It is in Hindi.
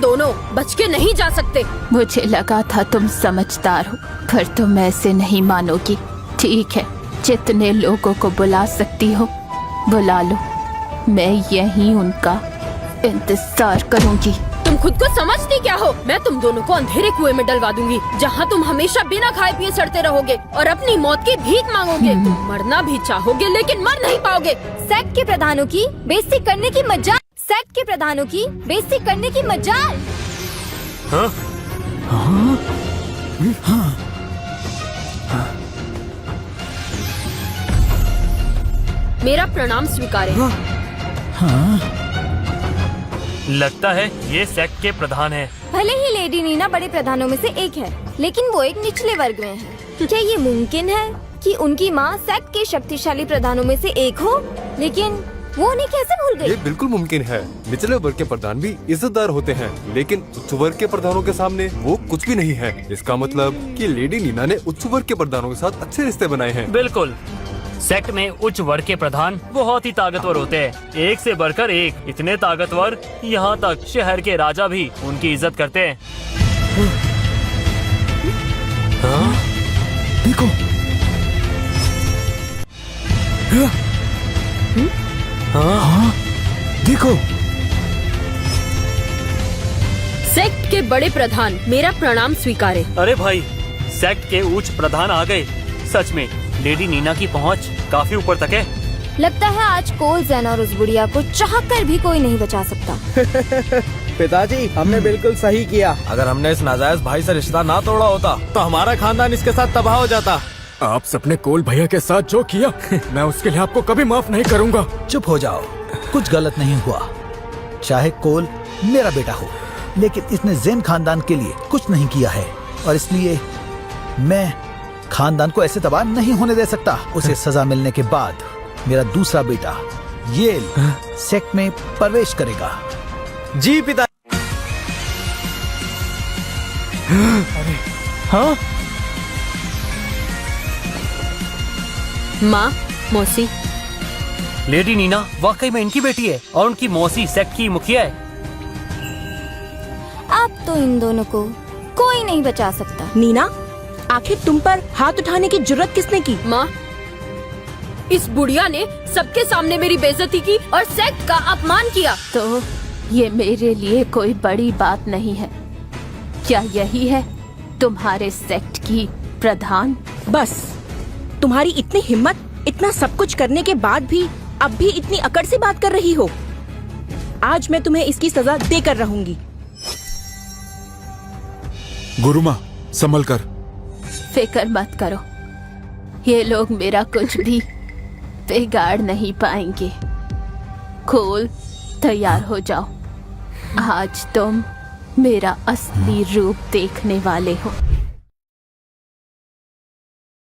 दोनों बच के नहीं जा सकते। मुझे लगा था तुम समझदार हो, पर तुम ऐसे नहीं मानोगी। ठीक है, जितने लोगों को बुला सकती हो बुला लो, मैं यहीं उनका इंतजार करूंगी। तुम खुद को समझती क्या हो? मैं तुम दोनों को अंधेरे कुएं में डलवा दूंगी, जहाँ तुम हमेशा बिना खाए पिए सड़ते रहोगे और अपनी मौत की भीख मांगोगे। तुम मरना भी चाहोगे लेकिन मर नहीं पाओगे। सेक्ट के प्रधानों की बेइज्जती करने की मजाल। सेक्ट के प्रधानों की बेइज्जती करने की मजाल। हाँ? हाँ? हाँ? मेरा प्रणाम स्वीकारें। हाँ? लगता है ये सेक्ट के प्रधान हैं। भले ही लेडी नीना बड़े प्रधानों में से एक है, लेकिन वो एक निचले वर्ग में है। क्या ये मुमकिन है कि उनकी माँ सेक्ट के शक्तिशाली प्रधानों में से एक हो, लेकिन वो उन्हें कैसे भूल गई? ये बिल्कुल मुमकिन है। निचले वर्ग के प्रधान भी इज्जतदार होते हैं, लेकिन उच्च वर्ग के प्रधानों के सामने वो कुछ भी नहीं है। इसका मतलब कि लेडी नीना ने उच्च वर्ग के प्रधानों के साथ अच्छे रिश्ते बनाए हैं। बिल्कुल, सेक्ट में उच्च वर्ग के प्रधान बहुत ही ताकतवर होते हैं, एक से बढ़कर एक। इतने ताकतवर, यहाँ तक शहर के राजा भी उनकी इज्जत करते हैं। हाँ? देखो, हाँ? देखो, सेक्ट के बड़े प्रधान, मेरा प्रणाम स्वीकारें। अरे भाई, सेक्ट के उच्च प्रधान आ गए। सच में लेडी नीना की पहुंच काफी ऊपर तक है। लगता है आज कोल जैन और उस बुढ़िया को चाहकर भी कोई नहीं बचा सकता। पिताजी, हमने बिल्कुल सही किया। अगर हमने इस नाजायज भाई से रिश्ता ना तोड़ा होता तो हमारा खानदान इसके साथ तबाह हो जाता। आप सबने कोल भैया के साथ जो किया, मैं उसके लिए आपको कभी माफ नहीं करूंगा। चुप हो जाओ, कुछ गलत नहीं हुआ। चाहे कोल मेरा बेटा हो, लेकिन इसने जैन खानदान के लिए कुछ नहीं किया है, और इसलिए मैं खानदान को ऐसे तबाह नहीं होने दे सकता। उसे सजा मिलने के बाद मेरा दूसरा बेटा येल सेक्ट में प्रवेश करेगा। जी पिता। हाँ? माँ, मौसी, लेडी नीना वाकई में इनकी बेटी है और उनकी मौसी सेक्ट की मुखिया है। अब तो इन दोनों को कोई नहीं बचा सकता। नीना, आखिर तुम पर हाथ उठाने की जुर्रत किसने की? माँ, इस बुढ़िया ने सबके सामने मेरी बेइज्जती की और सेक्ट का अपमान किया। तो ये मेरे लिए कोई बड़ी बात नहीं है। क्या यही है तुम्हारे सेक्ट की प्रधान? बस, तुम्हारी इतनी हिम्मत, इतना सब कुछ करने के बाद भी अब भी इतनी अकड़ से बात कर रही हो। आज मैं तुम्हें इसकी सजा देकर रहूंगी। गुरुमा, संभल कर। फिक्र मत करो, ये लोग मेरा कुछ भी बिगाड़ नहीं पाएंगे। खोल, तैयार हो जाओ। आज तुम मेरा असली रूप देखने वाले हो।